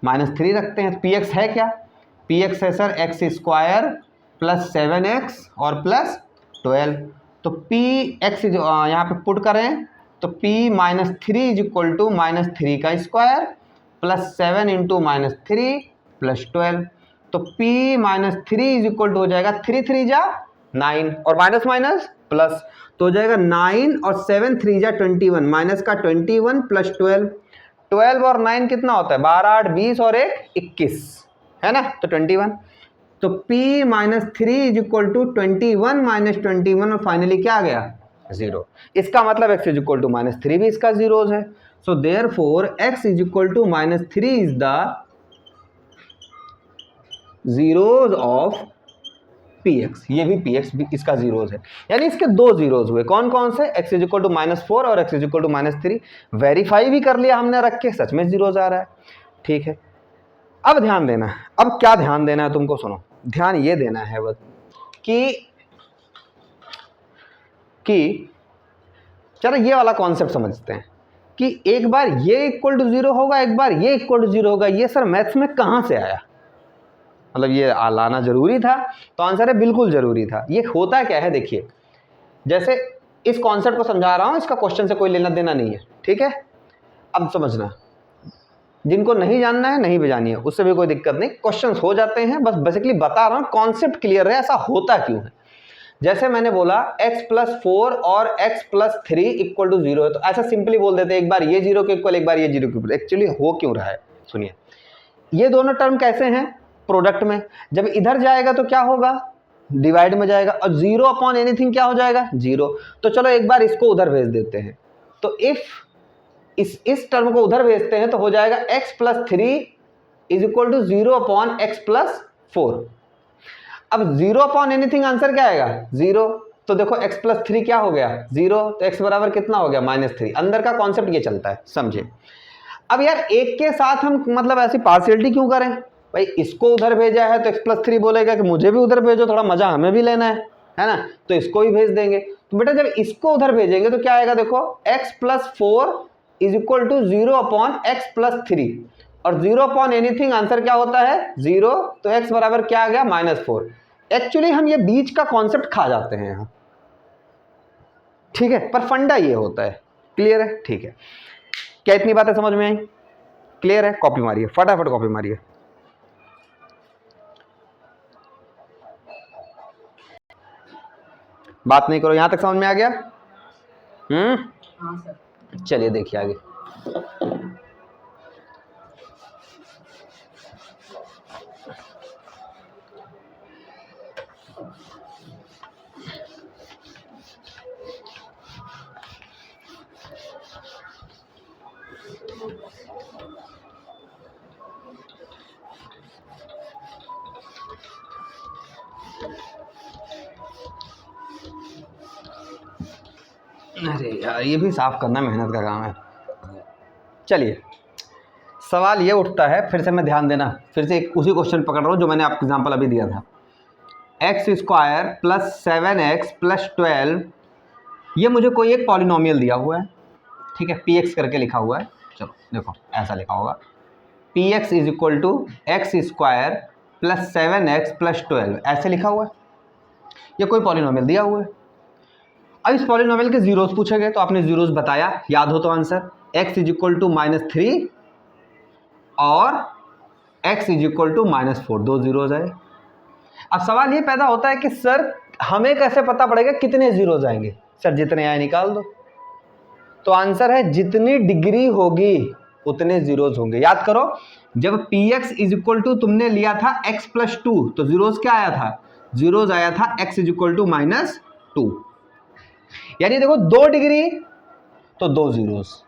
-3 रखते हैं, px है क्या, px है सर x² + 7x और प्लस 12, तो px यहाँ पे पुट करें तो p -3 = -3 का स्क्वायर + 7 × -3 + 12, तो p minus 3 is equal to हो जाएगा 3 3 जा 9 और माइनस माइनस प्लस, तो हो जाएगा 9 और 7 3 जा 21, माइनस का 21 प्लस 12, 12 और 9 कितना होता है 12 8 20 और 1 21 है ना, तो 21। तो p minus 3 is equal to 21 minus 21 और फाइनली क्या आ गया 0। इसका मतलब x is equal to minus 3 भी इसका जीरोज है। So therefore x is equal to minus 3 is the zeros of px, ये भी px भी इसका जीरोज है, यानी इसके दो जीरोज हुए। कौन कौन से, x is equal to minus 4 और x is equal to minus 3। Verify भी कर लिया हमने रख के, सच में जीरोज आ रहा है। ठीक है, अब ध्यान देना, अब क्या ध्यान देना है तुमको, सुनो ध्यान ये देना है बस कि चलो ये वाला कॉन्सेप्ट समझते हैं कि एक बार ये इक्वल टू 0 होगा, एक बार ये इक्वल टू 0 होगा। ये सर मैथ्स में कहाँ से आया, मतलब ये लाना जरूरी था? तो आंसर है बिल्कुल जरूरी था। ये होता क्या है, देखिए जैसे इस कॉन्सेप्ट को समझा रहा हूं, इसका क्वेश्चन से कोई लेना देना नहीं है, ठीक है। अब समझना, जिनको नहीं जानना है नहीं भी जानिए, उससे भी कोई दिक्कत नहीं, क्वेश्चंस हो जाते हैं, बस बेसिकली बता रहा हूं कॉन्सेप्ट क्लियर है, ऐसा होता क्यों है। जैसे मैंने बोला x प्लस 4 और x प्लस 3 इक्वल टू 0 है, तो ऐसा सिंपली बोल देते हैं एक बार ये 0 के इक्वल, एक बार ये 0 के इक्वल। एक्चुअली हो क्यों रहा है, सुनिए। ये दोनों टर्म कैसे हैं, प्रोडक्ट में, जब इधर जाएगा तो क्या होगा, डिवाइड में जाएगा, और 0 अपॉन एनीथिंग क्या हो जाएगा 0। तो चलो एक बार इसको उधर भेज देते हैं, तो इफ इस टर्म को उधर भेजते हैं तो हो जाएगा x plus 3 is equal to 0 upon x plus 4। अब 0 अपॉन एनीथिंग आंसर क्या आएगा 0, तो देखो x प्लस 3 क्या हो गया 0, तो x बराबर कितना हो गया माइनस 3। अंदर का कॉन्सेप्ट ये चलता है, समझे। अब यार एक के साथ हम मतलब ऐसी पार्शियलिटी क्यों करें, भाई इसको उधर भेजा है तो x प्लस 3 बोलेगा कि मुझे भी उधर भेजो, थोड़ा मजा हमें भी लेना है ना, तो इसको ही भेज देंगे। तो बेटा जब इसको उधर भेजेंगे तो क्या आएगा, देखो x plus 4 is equal to 0 upon x plus 3, और 0 अपॉन एनीथिंग आंसर क्या होता है 0, तो x बराबर क्या आ गया माइनस 4। एक्चुअली हम ये बीच का कॉन्सेप्ट खा जाते हैं यहाँ, ठीक है, पर फंडा ये होता है। क्लियर है, ठीक है, क्या इतनी बातें समझ में आई, क्लियर है? कॉपी मारिए, फटाफट कॉपी मारिए। बात नहीं करो, यहां तक समझ में आ गया?
हाँ सर।
चलिए देखिए आगे। अरे यार ये भी साफ करना मेहनत का काम है। चलिए सवाल ये उठता है, फिर से मैं ध्यान देना, फिर से एक उसी क्वेश्चन पकड़ रहा हूँ जो मैंने आपको एग्जांपल अभी दिया था। X square plus 7x plus 12, ये मुझे कोई एक पॉलिनोमियल दिया हुआ है, ठीक है, px करके लिखा हुआ है। चलो देखो ऐसा लिखा होगा, px is equal to x square plus 7x plus 12, ऐसे लिखा हुआ है। ये कोई पॉलिनोमियल दिया हुआ है। अब इस पॉलिनोमियल के जीरोस पूछे गए, तो आपने जीरोस बताया, याद हो तो answer x is equal to minus 3 और x is equal to minus 4, दो जीरोस आए। अब सवाल ये पैदा होता है कि सर हमें कैसे पता पड़ेगा कितने जीरोस आएंगे, सर जितने आए निकाल दो। तो आंसर है जितनी डिग्री होगी उतने जीरोस होंगे। याद करो जब px इज इक्वल टू तुमने लिया था x प्लस 2, तो जीरोस क्या आया था, जीरोस आया था x is equal to minus 2। यानी देखो 2 डिग्री तो 2 जीरोस,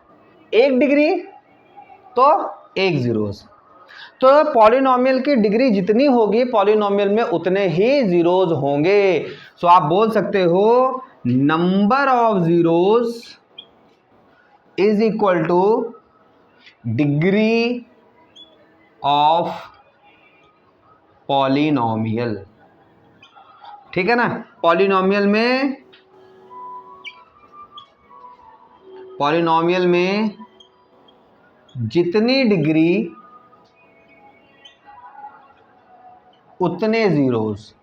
1 डिग्री तो 1 जीरोस। तो पॉलिनोमियल की डिग्री जितनी होगी पॉलिनोमियल में उतने ही जीरोस होंगे। सो आप बोल सकते हो number of zeros is equal two degree of polynomial, ठीक है ना। पॉलिनोमियल में जितनी डिग्री उतने जीरोस,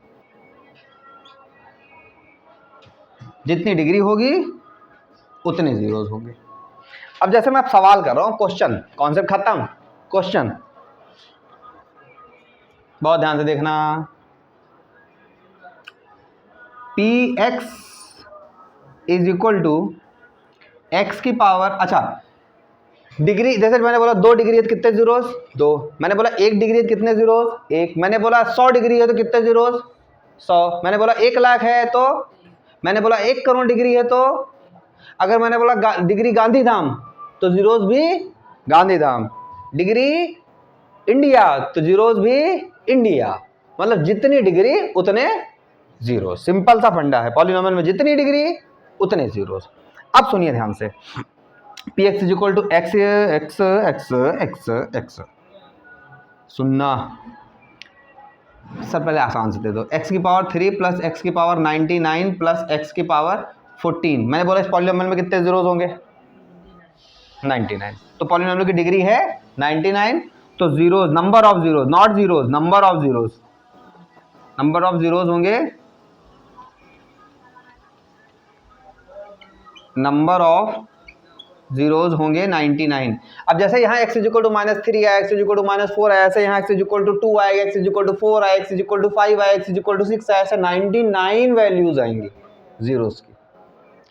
जितनी डिग्री होगी उतने जीरोस होंगे। अब जैसे मैं सवाल कर रहा हूं, क्वेश्चन, कॉन्सेप्ट खत्म, क्वेश्चन बहुत ध्यान से देखना। P x is equal to x की पावर, अच्छा डिग्री, जैसे मैंने बोला 2 डिग्री है तो कितने जीरोस, 2। मैंने बोला 1 डिग्री है तो कितने जीरोस, 1। मैंने बोला 100 डिग्री है तो कितने जीरोस, 100। मैंने बोला 1 लाख है तो, मैंने बोला 1 करोड़ डिग्री है तो, अगर मैंने बोला डिग्री गांधीधाम तो जीरोस भी गांधीधाम, डिग्री इंडिया तो जीरोस भी इंडिया, मतलब जितनी डिग्री उतने जीरो। सिंपल सा फंडा है, पॉलिनोमियल में जितनी डिग्री उतने जीरोस। अब सुनिए ध्यान से, P x is equal to x x x x x, सुनना सब पहले आसान से दे दो, x की पावर 3 प्लस एक्स की पावर 99 प्लस एक्स की पावर 14। मैंने बोला इस पॉलिनोमियल में कितने जीरोस होंगे, 99। तो पॉलिनोमियल की डिग्री है 99, तो zeros, number of zeros, not zeros, number of zeros, number of zeros होंगे, नंबर ऑफ जीरोस होंगे 99। अब जैसे यहाँ x इज इक्वल टू -3 आया, x इज इक्वल टू -4 आया, ऐसे यहाँ x इज इक्वल टू 2 आएगा, x इज इक्वल टू 4 आया, x इज इक्वल टू 5 आया, x इज इक्वल टू 6 आया, ऐसे 99 वैल्यूज आएंगी जीरोस की।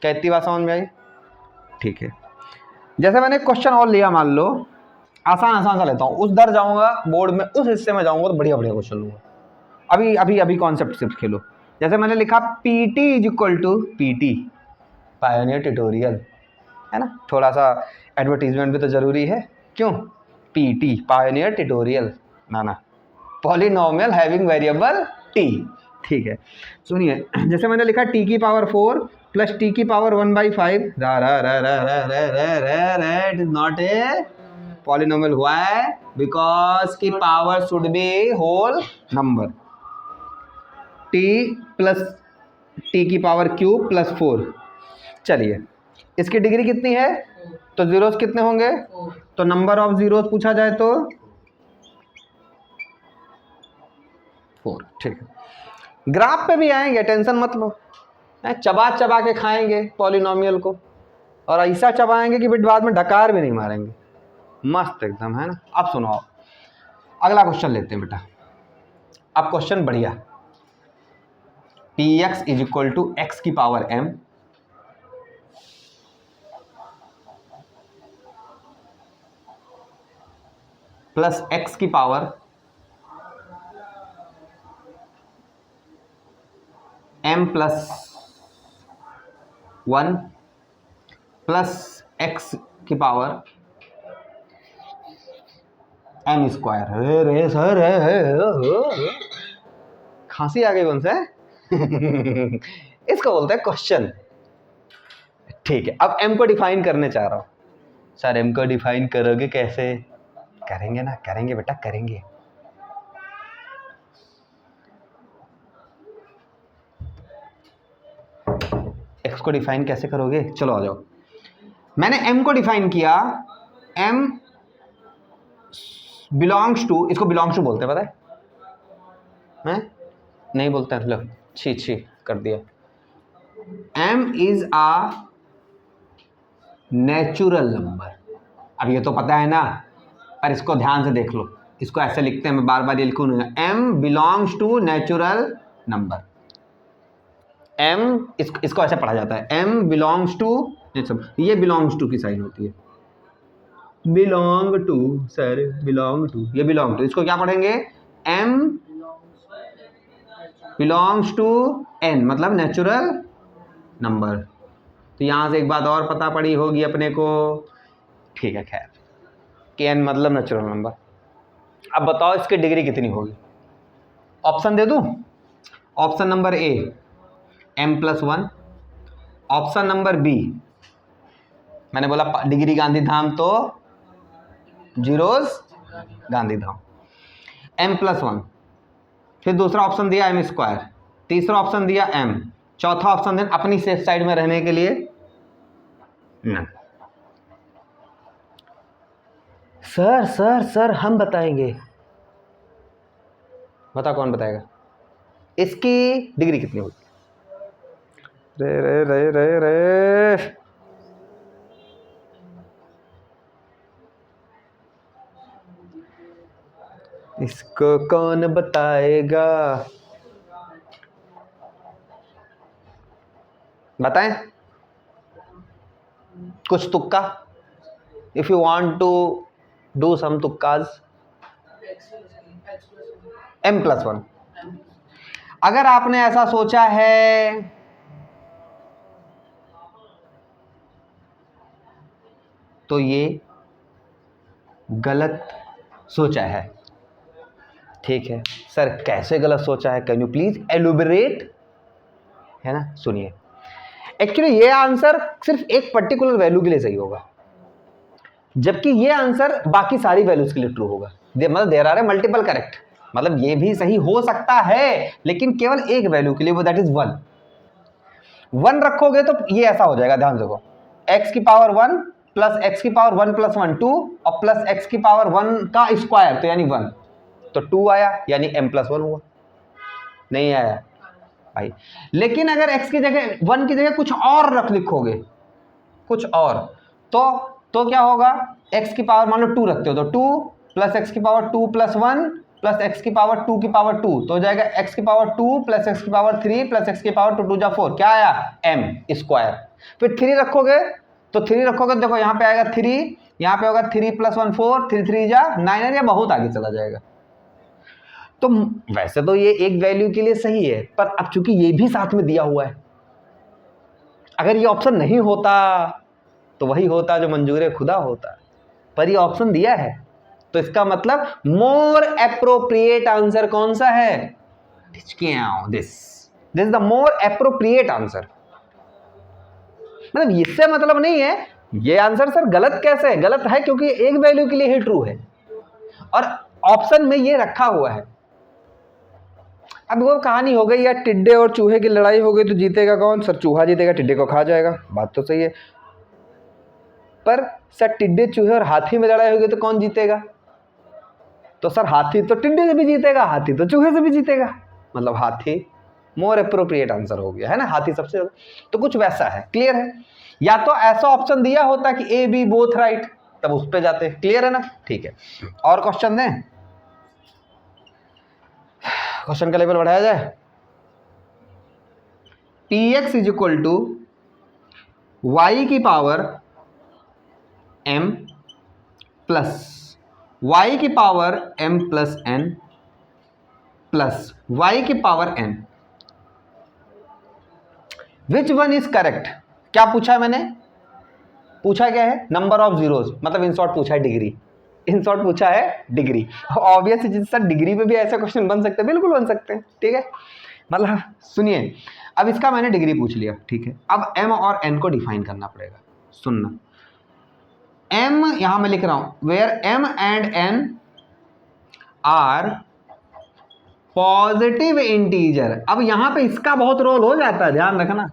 क्या इतनी बात समझ में आई? ठीक है। जैसे मैंने क्वेश्चन और लिया, मान लो आसान आसान सा लेता हूँ, उस दर जाऊँगा बोर्ड में, उस हिस्से में जाऊँगा तो बढ़िया बढ़िया क्वेश्चन लूँगा। अभी अभी अभी कॉन्सेप्ट सिर्फ खेलो। जैसे मैंने लिखा PT is equal to PT, pioneer tutorial, है ना, थोड़ा सा एडवर्टीजमेंट भी तो जरूरी है, क्यों, PT पायोनियर ट्यूटोरियल, ना पॉलिनोमियल हैविंग वेरिएबल t। ठीक है, सुनिए, जैसे मैंने लिखा t की पावर 4 प्लस t की power 1/5, it is not a polynomial. Why? Because की power should be whole number. t plus t की पावर क्यूब प्लस 4, चलिए इसकी डिग्री कितनी है, तो जीरोस कितने होंगे, तो नंबर ऑफ जीरोस पूछा जाए तो 4। ठीक है, ग्राफ पे भी आएंगे, टेंशन मत लो, चबा चबा के खाएंगे पॉलिनोमियल को, और ऐसा चबाएंगे कि बाद में डकार भी नहीं मारेंगे, मस्त एकदम, है ना। अब सुनो, आप अगला क्वेश्चन लेते हैं बेटा। अब क्वेश्चन बढ़िया, P x is equal to x की पावर m प्लस एक्स की power m plus 1 plus x की पावर m स्क्वायर। रे सर खांसी आ गई कौन सा इसको बोलते हैं क्वेश्चन। ठीक है, अब m को डिफाइन करने चाह रहा हूं। सर m को डिफाइन करोगे कैसे? करेंगे ना, करेंगे बेटा, करेंगे। x को डिफाइन कैसे करोगे, चलो आ जाओ। मैंने m को डिफाइन किया, m बिलोंग्स टू, इसको बिलोंग्स टू बोलते हैं, पता है? नहीं बोलते हैं, लो छी छी कर दिया। m is a natural number. अब ये तो पता है ना, पर इसको ध्यान से देख लो, इसको ऐसे लिखते हैं, मैं बार बार ये लिखूँ, m belongs to natural number. m इसको ऐसे पढ़ा जाता है, m बिलोंग्स टू, ये बिलोंग्स टू की साइन होती है, belong to, sir belong to, ये बिलोंग टू, इसको क्या पढ़ेंगे, m बिलोंग्स टू n, मतलब नेचुरल नंबर। तो यहां से एक बात और पता पड़ी होगी अपने को, ठीक है, खैर कि n मतलब नेचुरल नंबर। अब बताओ इसकी डिग्री कितनी होगी, ऑप्शन दे दूं? Option number A m plus 1, option number B, मैंने बोला डिग्री गांधीधाम तो जीरोस गांधीधाम, m प्लस 1, फिर दूसरा ऑप्शन दिया m स्क्वायर, तीसरा ऑप्शन दिया m, चौथा ऑप्शन देन अपनी सेफ साइड में रहने के लिए न। सर सर सर हम बताएंगे, बता कौन बताएगा इसकी डिग्री कितनी होगी? रे रे रे रे रे इसको कौन बताएगा? बताएं कुछ तुक्का, if you want to do some तुक्काज। m+1। अगर आपने ऐसा सोचा है तो ये गलत सोचा है। ठीक है सर, कैसे गलत सोचा है? Can you please elaborate? है ना, सुनिए। एक्चुअली ये आंसर सिर्फ एक पर्टिकुलर वैल्यू के लिए सही होगा, जबकि ये आंसर बाकी सारी वैल्यूज के लिए ट्रू होगा। मतलब there are a multiple correct, मतलब ये भी सही हो सकता है लेकिन केवल एक वैल्यू के लिए, वो दैट इज 1। 1 रखोगे तो ये ऐसा हो जाएगा, ध्यान देखो, x की पावर 1 प्लस x की पावर 1 प्लस 1 2 और प्लस x की पावर 1 का स्क्वायर तो यानी 1, तो 2 आया यानी m+1 हुआ। नहीं आया भाई। लेकिन अगर x की जगह 1 की जगह कुछ और रख लिखोगे, कुछ और, तो क्या होगा? x की पावर मान लो 2 रखते हो तो 2 प्लस x की पावर 2 प्लस 1 प्लस x की पावर 2 की पावर 2, तो हो जाएगा x की पावर 2 प्लस x की पावर 3 प्लस x की पावर 2 2 जा 4, क्या आया? m square. फिर 3 रखोगे तो 3 रखोगे, देखो यहाँ पे आएगा 3, यहाँ पे होगा 3 प्लस 1 4, 3 3 जा 9, या बहुत आगे चला जाएगा। तो वैसे तो ये एक वैल्यू के लिए सही है, पर अब चूंकि ये भी साथ में दिया हुआ है, अगर ये ऑप्शन नहीं होता तो वही होता जो मंजूर खुदा होता, पर ये ऑप्शन दिया है, तो इसका मतलब मोर एप्रोप्रिएट आंसर कौन सा है? This is the more appropriate answer. मतलब इससे मतलब नहीं है ये आंसर सर गलत कैसे है, गलत है क्योंकि एक वैल्यू के लिए ही ट्रू है और ऑप्शन में ये रखा हुआ है। अब वो कहानी हो गई यार, टिड्डे और चूहे की लड़ाई हो गई तो जीतेगा कौन? सर चूहा जीतेगा, टिड्डे को खा जाएगा, बात तो सही है। पर सर टिड्डे चूहे और हाथी में लड़ाई होगी तो कौन जीतेगा? तो सर हाथी तो टिड्डे से भी जीतेगा, हाथी तो चूहे से भी जीतेगा, मतलब हाथी मोर एप्रोप्रिएट आंसर हो गया है ना, हाथी सबसे। तो कुछ वैसा है, क्लियर है? या तो ऐसा ऑप्शन दिया होता कि ए बी बोथ राइट, तब उस पे जाते, क्लियर है ना? ठीक है, और क्वेश्चन दें, क्वेश्चन का लेवल बढ़ाया जाए। px is equal to Y की पावर m प्लस वाई की power m plus n plus Y की power n, which one is correct? क्या पूछा है मैंने? पूछा क्या है? नंबर ऑफ जीरोज, मतलब इन शॉर्ट पूछा है डिग्री, इन शॉर्ट पूछा है डिग्री। ऑब्वियस चीज सर, डिग्री पे भी ऐसे क्वेश्चन बन सकते हैं, बिल्कुल बन सकते हैं, ठीक है। मतलब सुनिए, अब इसका मैंने डिग्री पूछ लिया, ठीक है। अब m और n को डिफाइन करना पड़ेगा, सुनना। m यहां मैं लिख रहा हूं, where m and n are positive integer. अब यहां पे इसका बहुत रोल हो जाता है, ध्यान रखना।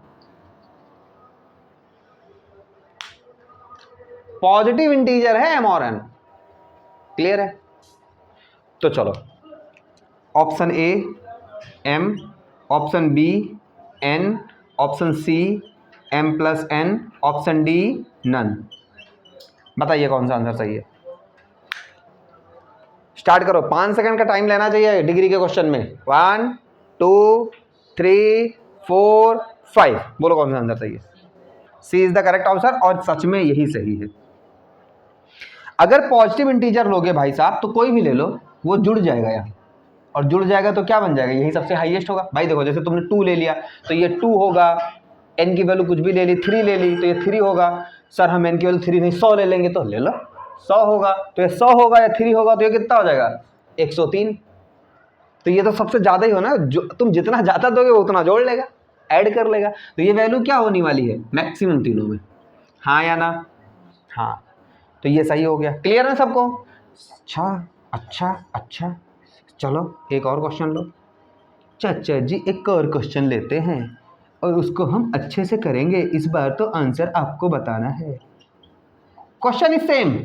पॉजिटिव इंटीजर है m और n, क्लियर है? तो चलो, option A m, option B n, option C m plus n, option D none. बताइए कौन सा आंसर सही है? स्टार्ट करो, 5 सेकंड का टाइम लेना चाहिए डिग्री के क्वेश्चन में। 1 2 3 4 5, बोलो कौन सा आंसर सही है? सी इज द करेक्ट आंसर, और सच में यही सही है। अगर पॉजिटिव इंटीजर लोगे भाई साहब तो कोई भी ले लो, वो जुड़ जाएगा यहाँ, और जुड़ जाएगा तो क्या बन जाएगा? यही सबसे हाईएस्ट होगा। भाई देखो, जैसे तुमने 2 ले लिया तो ये 2 होगा, n की वैल्यू कुछ भी ले ली, 3 ले ली तो ये 3 होगा। सर हम n की वैल्यू 3 नहीं 100 ले लेंगे, तो ले लो 100 होगा, तो ये 100 होगा या 3 होगा, तो ये कितना हो जाएगा? 103। तो ये तो सबसे ज़्यादा ही हो ना, जो तुम जितना ज़्यादा दोगे वो उतना जोड़ लेगा, ऐड कर लेगा, तो ये वैल्यू क्या होने वाली है? मैक्सिमम तीनों में, हाँ या ना? हाँ, तो ये सही हो गया, क्लियर है सबको? अच्छा अच्छा अच्छा, चलो एक और क्वेश्चन लो। चाचा जी एक और क्वेश्चन लेते हैं और उसको हम अच्छे से करेंगे, इस बार तो आंसर आपको बताना है। क्वेश्चन इज सेम,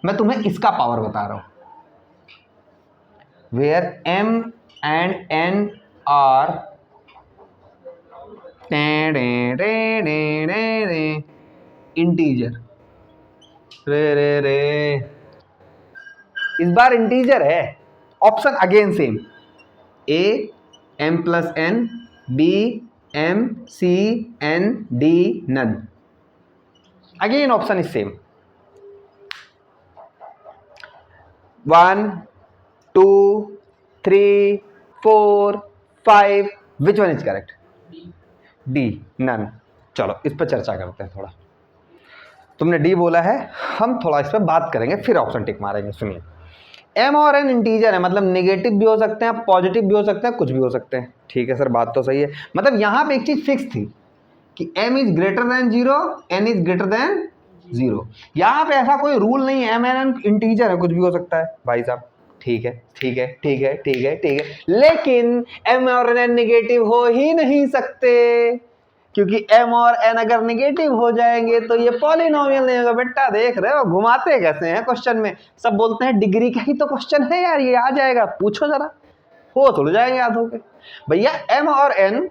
मैं तुम्हें इसका पावर बता रहा हूं। Where m and n are integer, रे रे रे इस बार इंटीजर है। Option again same, A M plus N, B M C N D none. Again option is same. 1 2 3 4 5, which one is correct? D, none. चलो इस पर चर्चा करते हैं थोड़ा। तुमने डी बोला है, हम थोड़ा इस पर बात करेंगे, फिर ऑप्शन टिक मारेंगे। सुनिए, एम और एन इंटीजर है, मतलब नेगेटिव भी हो सकते हैं, पॉजिटिव भी हो सकते हैं, कुछ भी हो सकते हैं। ठीक है सर, बात तो सही है। मतलब यहाँ पे एक चीज फिक्स थी कि m is greater than 0, n is greater than 0। यहाँ पे ऐसा कोई रूल नहीं है, m एन एन इंटीजर है, कुछ भी हो सकता है भाई साहब। ठीक है ठीक है ठीक है ठीक है ठीक है, लेकिन m और n नेगेटिव हो ही नहीं सकते, क्योंकि m और n अगर नेगेटिव हो जाएंगे तो ये पॉलिनोमियल नहीं होगा। बेटा देख रहे हो घुमाते कैसे हैं क्वेश्चन में, सब बोलते हैं डिग्री का ही तो क्वेश्चन है यार, ये आ जाएगा, पूछो जरा, हो तो जाएंगे याद होके। भैया m और n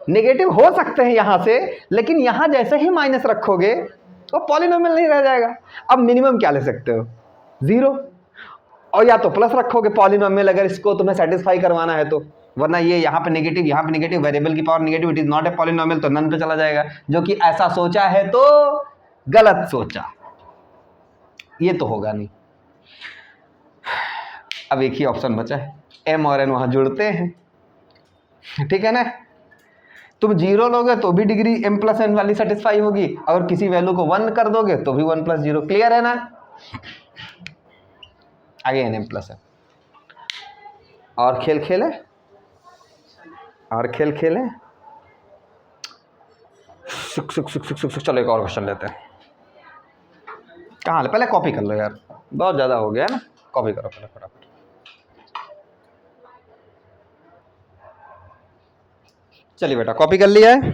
नेगेटिव हो सकते हैं यहां से, लेकिन यहां जैसे ही माइनस रखोगे तो पॉलिनोमियल नहीं रह जाएगा। अब मिनिमम क्या ले सकते हो? 0, और या तो प्लस रखोगे पॉलिनोमियल अगर इसको तुम्हें सेटिस्फाई करवाना है तो, वरना ये यहाँ पे नेगेटिव, वेरिएबल की power negative, it is not a polynomial, तो नन पे चला जाएगा। जो कि ऐसा सोचा है तो गलत सोचा, ये तो होगा नहीं। अब एक ही ऑप्शन बचा है, m और n वहां जुड़ते हैं, ठीक है ना। तुम 0 लोगे तो भी डिग्री m प्लस n वाली सेटिस्फाई होगी, और किसी वैल्यू को 1 कर दोगे तो भी 1 प्लस 0, क्लियर है ना। आगे m प्लस है, और खेल खेले, और खेल खेले। सुख सुख सुख सुख सुख सुख। चलो एक और क्वेश्चन लेते हैं। कहाँ ले, पहले कॉपी कर लो यार, बहुत ज़्यादा हो गया है ना, कॉपी करो पहले फटाफट। चलिए बेटा कॉपी कर लिया है,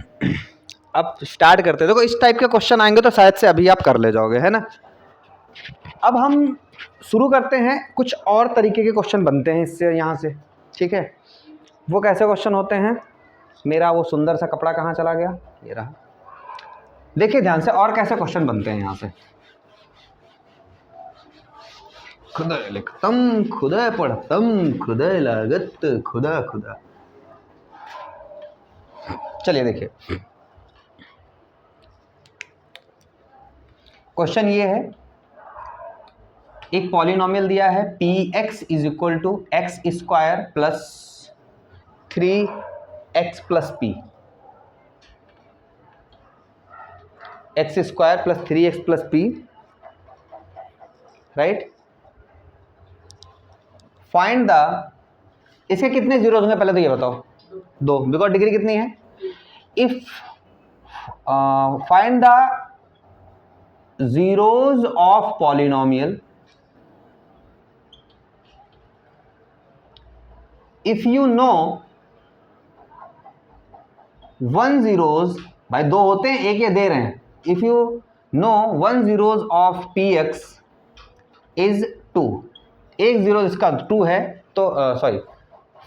अब स्टार्ट करते हैं। देखो इस टाइप के क्वेश्चन आएंगे तो शायद से अभी आप कर ले जाओगे, है ना। अब हम शुरू करते हैं, कुछ और तरीके के क्वेश्चन बनते हैं इससे, यहाँ से, ठीक है। वो कैसे क्वेश्चन होते हैं? मेरा वो सुंदर सा कपड़ा कहाँ चला गया, ये रहा। देखिए ध्यान से, और कैसे क्वेश्चन बनते हैं यहाँ से। खुदा लिखतम, खुदा पढ़तम, खुदा लागत, खुदा खुदा। चलिए देखिए, क्वेश्चन ये है, एक पॉलिनोमियल दिया है px is equal to x square plus 3x plus p, x square plus 3x plus p, right. Find the, इसके कितने जीरोज होंगे पहले तो ये बताओ? 2, बिकॉज डिग्री कितनी है। If find the zeros of polynomial if you know 1 zeros, भाई 2 होते हैं, एक ये दे रहे हैं। if you know 1 zeros of px is 2, एक जीरो इसका 2 है, तो सॉरी,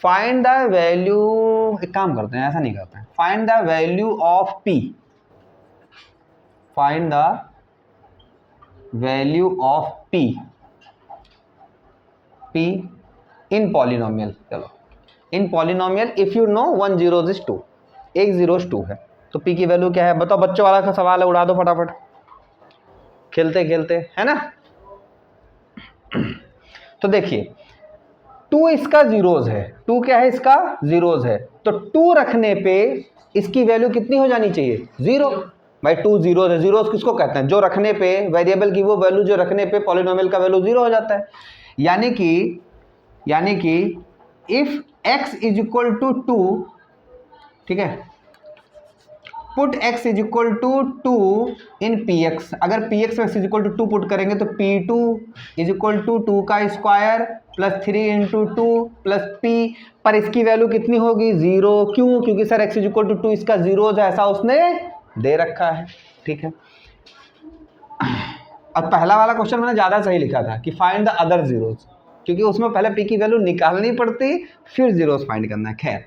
फाइंड द वैल्यू, एक काम करते हैं, ऐसा नहीं करते हैं, find the value of p, find the value of p in polynomial. चलो in polynomial if you know 1 zeros is 2, एक जीरोस 2 है, तो p की वैल्यू क्या है बताओ? बच्चों वाला का सवाल है, उड़ा दो फटाफट, खेलते खेलते, है ना। तो देखिए 2 इसका जीरोस है, 2 क्या है इसका? जीरोस है, तो 2 रखने पे इसकी वैल्यू कितनी हो जानी चाहिए? 0। भाई 2 जीरोस है, जीरोस किसको कहते हैं? जो रखने पे, वेरिएबल की वो वैल्यू जो रखने पे पॉलिनोमियल का वैल्यू 0 हो जाता है। यानी कि if x is equal to 2, ठीक है, put x is equal to 2 in px, अगर px में x is equal to 2 put करेंगे तो p2 इज इक्वल टू 2 का square plus 3 into 2 plus p, पर इसकी वैल्यू कितनी होगी? 0। क्यों? क्योंकि sir x is equal to 2 इसका जीरोज है, ऐसा उसने दे रखा है, ठीक है। और पहला वाला क्वेश्चन मैंने ज़्यादा सही लिखा था कि फाइंड द अदर जीरोज, क्योंकि उसमें पहले p की वैल्यू निकालनी पड़ती, फिर जीरोज फाइंड करना है। खैर,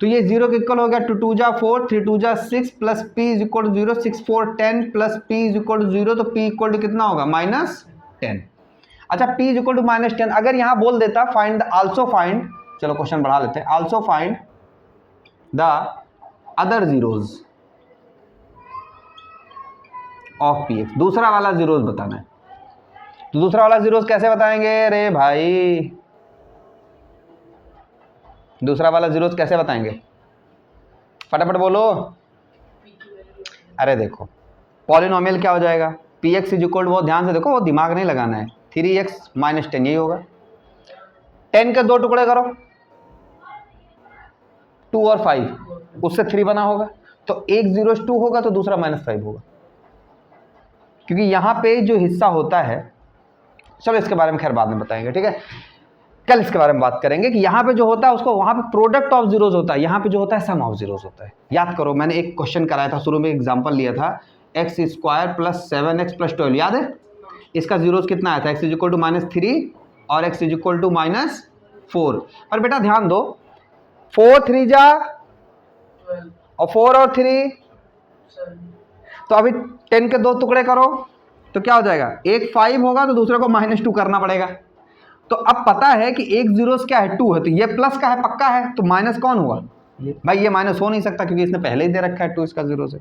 तो ये 0 के इक्वल हो गया, 2 2 जा 4, 3 2 जा 6 plus p is equal to 0, 6 4 10 plus p is equal to 0, तो p इक्वल टू कितना होगा? 10। अच्छा p इज इक्वल टू -10, अगर यहां बोल देता फाइंड आल्सो फाइंड, चलो क्वेश्चन बढ़ा लेते हैं, also find the other zeros of px, दूसरा वाला जीरोज बताना है। तो दूसरा वाला जीरोज कैसे बताएंगे रे भाई, दूसरा वाला जीरोज कैसे बताएंगे, फटाफट बोलो। अरे देखो पॉलिनोमियल क्या हो जाएगा, px इज इक्वल, वो ध्यान से देखो, वो दिमाग नहीं लगाना है, 3x - 10 यही होगा। 10 के 2 टुकड़े करो, 2 और 5, उससे 3 बना होगा, तो एक 0 2 होगा तो दूसरा -5 होगा, क्योंकि यहाँ पे जो हिस्सा होता है, चलो इसके बारे में खैर बाद में बताएंगे, ठीक है, कल इसके बारे में बात करेंगे कि यहाँ पे जो होता है उसको, वहाँ पे प्रोडक्ट ऑफ जीरोज होता है, यहाँ पे जो होता है सम ऑफ जीरोज होता है। याद करो मैंने एक क्वेश्चन कराया था शुरू में, एग्जांपल लिया था x² + 7x + 12, याद है, इसका जीरोज कितना आया था, x इज इक्वल टू -3 और x इज इक्वल टू -4। और बेटा ध्यान दो, 4 3 जा
12,
और 4 और 3,
7,
तो अभी 10 के 2 टुकड़े करो तो क्या हो जाएगा, एक 5 होगा तो दूसरे को -2 करना पड़ेगा। तो अब पता है कि एक जीरोस क्या है, 2 है, तो ये प्लस का है, पक्का है, तो माइनस कौन हुआ भाई, ये माइनस हो नहीं सकता क्योंकि इसने पहले ही दे रखा है 2 इसका जीरो से।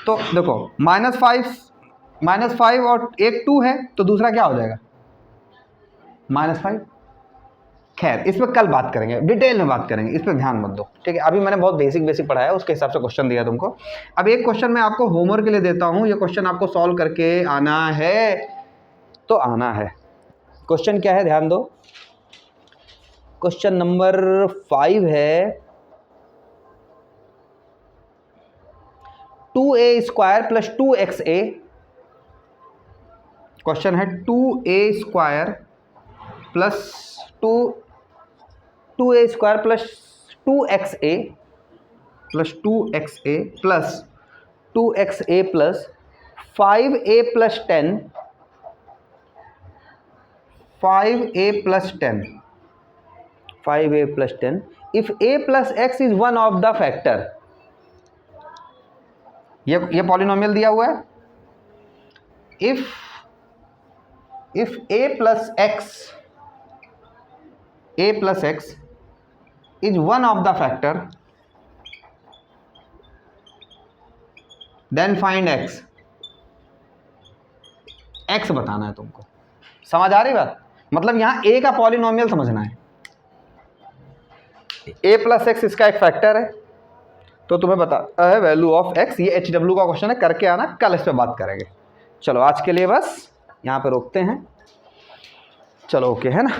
तो देखो -5 और एक 2 है तो दूसरा क्या हो जाएगा, -5। खैर इस पर कल बात करेंगे, डिटेल में बात करेंगे, इस पर ध्यान मत दो, ठीक है। अभी मैंने बहुत बेसिक पढ़ाया, उसके हिसाब से क्वेश्चन दिया तुमको। अब एक क्वेश्चन मैं आपको होमवर्क के लिए देता हूँ, ये क्वेश्चन आपको सॉल्व करके आना है, तो आना है। क्वेश्चन क्या है, ध्यान दो, क्वेश्चन नंबर 5 है 2a² + 2xa, क्वेश्चन है 2a² + 2a² + 2xa + 2xa + 2xa + 5a + 10, 5a + 10, 5a + 10 if a + x is one of the factor, ये पॉलिनोमियल दिया हुआ है, if a + x is one of the factor then find x बताना है तुमको। समझ आ रही बात, मतलब यहां a का पॉलिनोमियल समझना है, a + x इसका एक फैक्टर है, तो तुम्हें बता है वैल्यू ऑफ x, ये HW का क्वेश्चन है, करके आना, कल इस पे बात करेंगे। चलो आज के लिए बस यहाँ पे रोकते हैं, चलो ओके है ना।